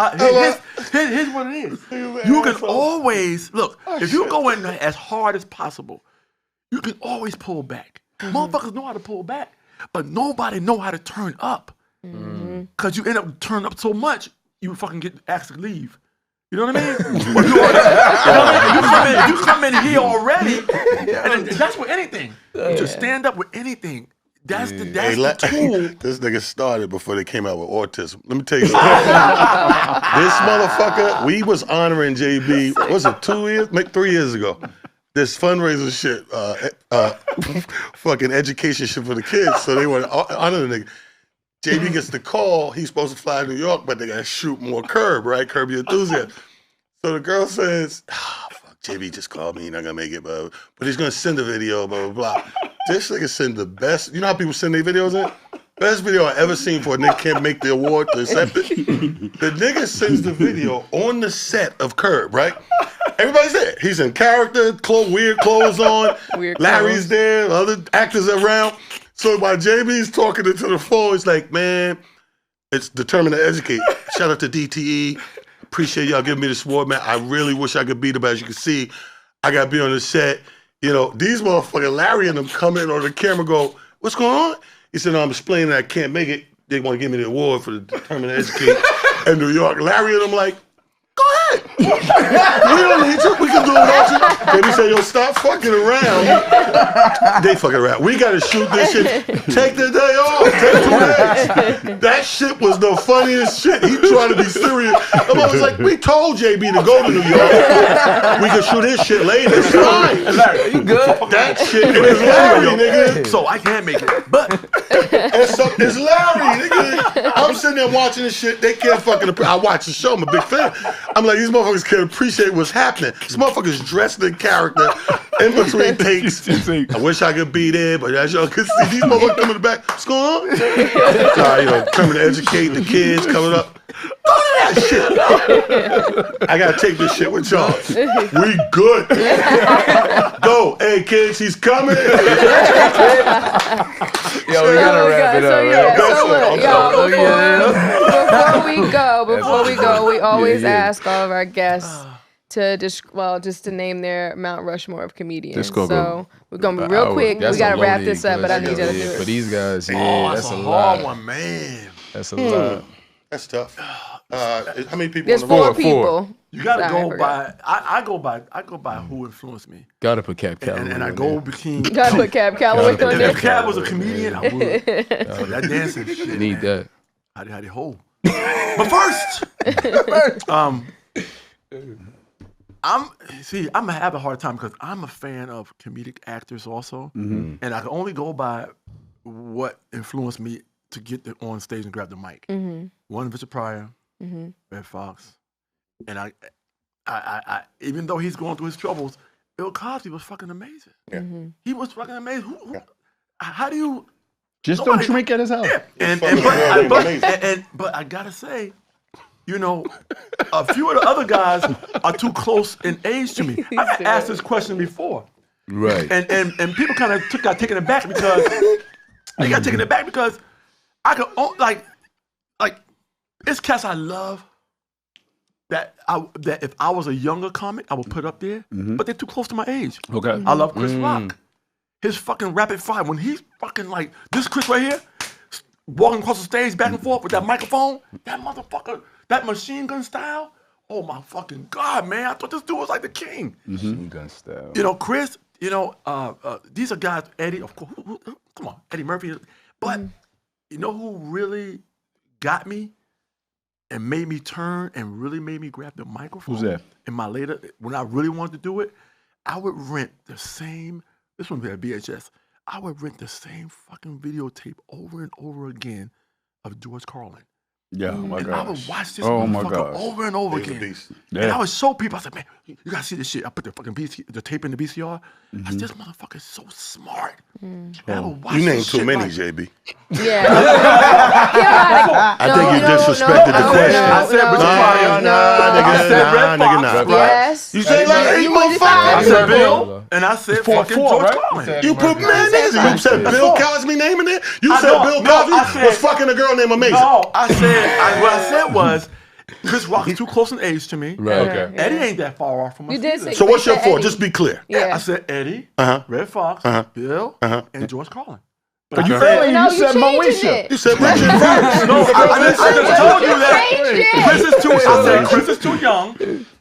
here's what it is. You can always, look, if you go in as hard as possible, you can always pull back. Motherfuckers know how to pull back, but nobody know how to turn up. Because you end up turning up so much, you fucking get asked to leave. You know what I mean? If you come in here already, and that's with anything. To stand up with anything. That's the tool. This nigga started before they came out with autism. Let me tell you something. This motherfucker, we was honoring JB, what was it, 2 years? 3 years ago. This fundraiser shit, fucking education shit for the kids. So they want to honor the nigga. JB gets the call, he's supposed to fly to New York, but they got to shoot more Curb, right? Curb Your Enthusiasm. So the girl says, fuck, JB just called me, he's not going to make it, but he's going to send a video, blah, blah, blah. This nigga send the best, you know how people send their videos in? Best video I ever seen for a nigga can't make the award to accept it. The nigga sends the video on the set of Curb, right? Everybody's there. He's in character, weird clothes on. Larry's there, other actors around. So while JB's talking into the phone, it's like, man, it's determined to educate. Shout out to DTE. Appreciate y'all giving me this award, man. I really wish I could be there, but as you can see, I got to be on the set. You know, these motherfucking Larry and them come in on the camera go, what's going on? He said, no, I'm explaining that I can't make it. They want to give me the award for the determined to educate in New York. Larry and them like, go ahead. We don't need you. We can do it without you. Baby said, yo, stop fucking around. They fucking around. We got to shoot this shit. Take the day off. Take 2 days. That shit was the funniest shit. He tried to be serious. I was like, we told JB to go to New York. We can shoot his shit later. It's fine. Larry, you good? That shit is Larry, nigga. So I can't make it. But it's Larry, nigga. I I'm sitting there watching this shit. They can't fucking. I watch the show. I'm a big fan. I'm like, these motherfuckers can't appreciate what's happening. These motherfuckers dressed in character in between takes. I wish I could be there, but as y'all can see, these motherfuckers coming in the back. What's going on? Coming to educate the kids coming up. None of that shit. I gotta take this shit with y'all. We good. Go, hey kids, he's coming. Yo, we gotta wrap it up. Before we go, we always ask all of our guests to just to name their Mount Rushmore of comedians. So we're gonna be real quick. We gotta wrap this up, but I need you to do it for these guys. That's a hard one, man. That's a lot. That's tough. How many people? There's four people. You gotta go by. I go by who influenced me. Gotta put Cab Calloway. And I go between. Gotta put Cab Calloway on there. If Cab was a comedian, I would. That dancing shit. Need that. Howdy ho. But first, I'm gonna have a hard time because I'm a fan of comedic actors also, and I can only go by what influenced me to get on stage and grab the mic. One, Richard Pryor, Red Fox, and I even though he's going through his troubles, Bill Cosby was fucking amazing. Yeah. He was fucking amazing. How do you? Just don't drink at his house. Yeah. But I gotta say, you know, a few of the other guys are too close in age to me. I've asked this question before, right? And people kind of got taken aback because I could like it's cats I love that if I was a younger comic I would put up there, but they're too close to my age. Okay, I love Chris Rock. His fucking rapid fire when he's fucking like this Chris right here, walking across the stage back and forth with that microphone, that motherfucker, that machine gun style. Oh my fucking God, man! I thought this dude was like the king. Machine gun style. You know, Chris. You know, these are guys. Eddie, of course. Come on, Eddie Murphy. But you know who really got me and made me turn and really made me grab the microphone? Who's that? In my later, when I really wanted to do it, I would rent the same. This one would be a VHS. I would rent the same fucking videotape over and over again of George Carlin. Yeah, oh my and gosh. I would watch this motherfucker over and over again. Yeah. And I would show people, I said, man, you gotta see this shit. I put the fucking the tape in the VCR. I said, this motherfucker is so smart. And I would watch You named this too shit many, like, JB. Yeah. I think you disrespected the question. I said, I said Red Fox. Yes. You said like 8 motherfuckers. I said Bill, and I said fucking George Carlin. You put mad niggas. You said Bill Cosby naming it. You said Bill Cosby was fucking a girl named Amazing. No, I said, what I said was, Chris Rock is too close in age to me. Right. Okay. Eddie ain't that far off from us. You did either. say. So what's your you said four? Eddie. Just be clear. Yeah. I said Eddie, Red Fox, Bill, and George Carlin. But you No, said you you said changing Moesha. it. You said Richard first. No, I just told you that. Changed it. I said Chris is too young.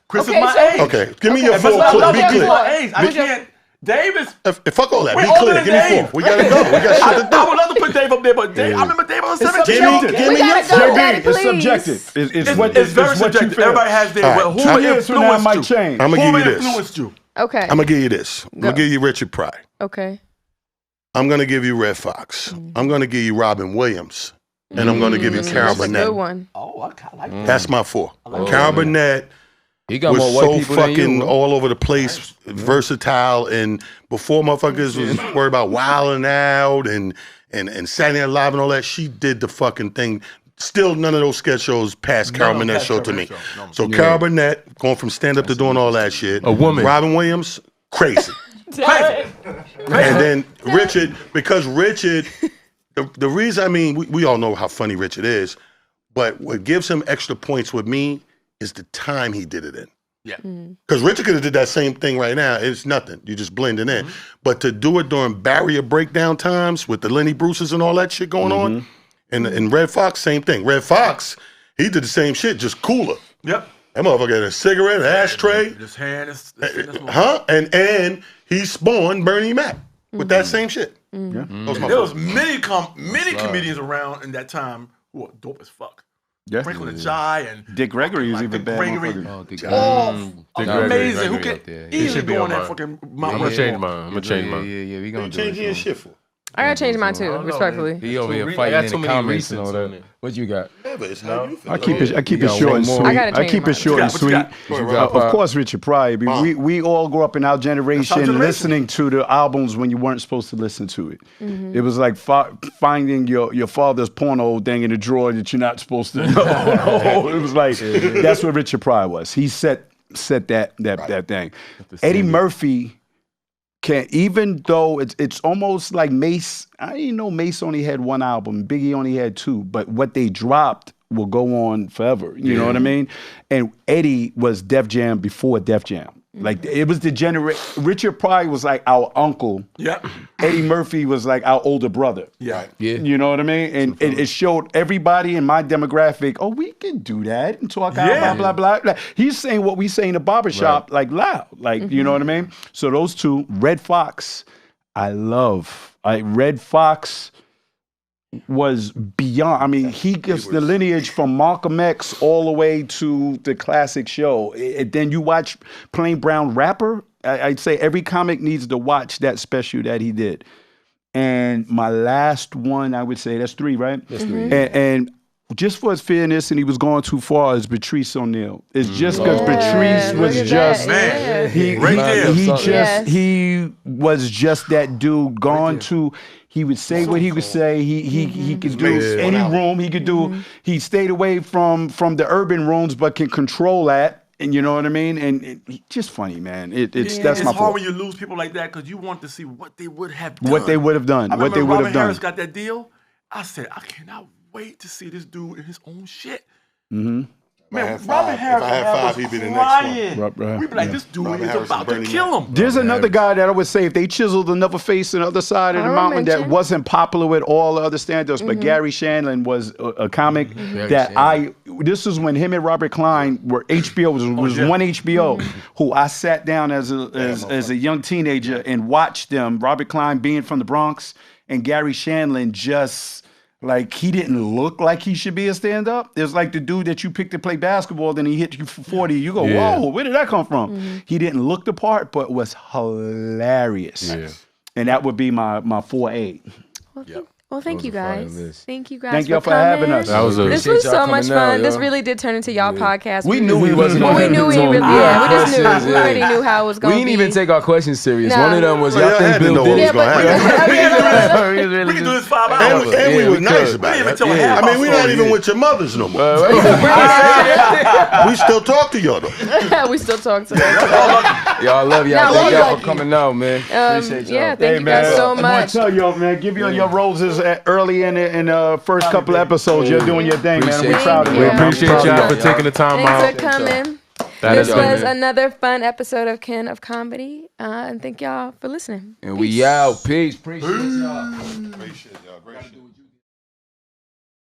Chris is my age. Okay, give me your But four. I love Be him for clear. my age. I can't. Dave is. Fuck all that. We're Be older clear. than Give me Dave. 4. We gotta go. We got shit to do. I would love to put Dave up there, but Dave, I remember Dave was 17. Give me your gotta go, 4. Daddy, It's please. subjective. It's what It's very it's what you subjective. feel. Everybody has their. All right. Who 2 years from now might influenced you? change. I'm gonna give Who you this. influenced you? Okay. I'm gonna give you this. I'm gonna give you Richard Pryor. Okay. I'm gonna give you Red Fox. I'm gonna give you Robin Williams. And I'm gonna give you Carol That's a good Burnett. one. Oh, I kind of like that. That's my 4. Carol Burnett He got was more white so people than fucking you. all over the place, versatile, and before motherfuckers was worried about wilding out and Saturday Night Live and all that, she did the fucking thing. Still, none of those sketch shows passed Carol Burnett's show to me. So Carol Burnett, going from stand up to doing all that shit. A woman. Robin Williams, crazy. And then Richard, because Richard, the reason, I mean, we all know how funny Richard is, but what gives him extra points with me is the time he did it in. Yeah. Because Richard could have did that same thing right now. It's nothing. You just blending in. But to do it during barrier breakdown times with the Lenny Bruces and all that shit going on, and Red Fox, same thing. Red Fox, he did the same shit, just cooler. Yep. That motherfucker had a cigarette, an ashtray. His hand is. And he spawned Bernie Mac with that same shit. Those There was many comedians around in that time who were dope as fuck. Yeah. Franklin Jai and Dick Gregory was like even Dick bad. Gregory. motherfucker. Amazing. Who Gregory can He easily should be go on on that mine. fucking I'm Mount gonna change Rushmore. mine. I'm gonna change mine. Yeah, we What gonna you do changing your it. shit for? I gotta change mine too, respectfully. He over here fighting in the comments and all that. What you got? Yeah, but it's how you feel. I keep it short and sweet. I keep it short and sweet. Of course, Richard Pryor. We all grew up in our generation listening to the albums when you weren't supposed to listen to it. It was like finding your father's porno thing in the drawer that you're not supposed to know. It was like that's what Richard Pryor was. He set that thing. Eddie Murphy can, even though it's almost like Mace. I didn't know Mace only had one album. Biggie only had two. But what they dropped will go on forever. You know what I mean? And Eddie was Def Jam before Def Jam. Like it was the Richard Pryor was like our uncle. Yeah. Eddie Murphy was like our older brother. Yeah. You know what I mean? And it showed everybody in my demographic, oh, we can do that and talk out blah, blah, blah. He's saying what we say in the barbershop, like loud. Like, you know what I mean? So those two, Red Fox, I love. Red Fox was beyond. I mean, he gives the lineage from Malcolm X all the way to the classic show. And then you watch Plain Brown Rapper. I'd say every comic needs to watch that special that he did. And my last one, I would say, that's three, right? That's three. And just for his fairness, and he was going too far, is Patrice O'Neal. It's just because Patrice was just he was just that dude gone to. He would say what he would say. He could do any room. He could do. He stayed away from the urban rooms, but can control that. And you know what I mean? And just funny, man. That's my It's hard when you lose people like that because you want to see what they would have done. What they would have done. What they would have done. Harris got that deal. I said, I cannot wait to see this dude in his own shit. Man, Robert Harris, if I had five, he'd be the next one. We'd be like, this dude is about to kill him. There's another guy that I would say, if they chiseled another face on the other side of the mountain that wasn't popular with all the other stand-ups, but Gary Shandling was a comic that this is when him and Robert Klein were HBO, was one HBO, who I sat down as a young teenager and watched them, Robert Klein being from the Bronx, and Gary Shandling just... like, he didn't look like he should be a stand-up. It was like the dude that you picked to play basketball, then he hit you for 40. You go, whoa, where did that come from? He didn't look the part, but was hilarious. And that would be my 4A. Well, thank you guys. Thank you guys. Thank y'all for having us. This was so much fun. This really did turn into y'all podcast. We knew we wasn't. We knew we really. We just knew. We already knew how it was going to be. We didn't even take our questions serious. One of them was, y'all think Bill did it? We can do this 5 hours. And we were nice about it. I mean, we're not even with your mothers no more. We still talk to y'all though. We still talk to them. Y'all love y'all. Thank y'all for coming out, man. Appreciate y'all. Yeah, thank you guys so much. I tell y'all, man, give your roses early in the first couple episodes. You're doing your thing, man. We're proud of you. We appreciate y'all for taking the time out. Thanks for coming. This was another fun episode of Ken of Comedy. And thank y'all for listening. And we out. Peace. Appreciate y'all. Appreciate y'all. Great shit.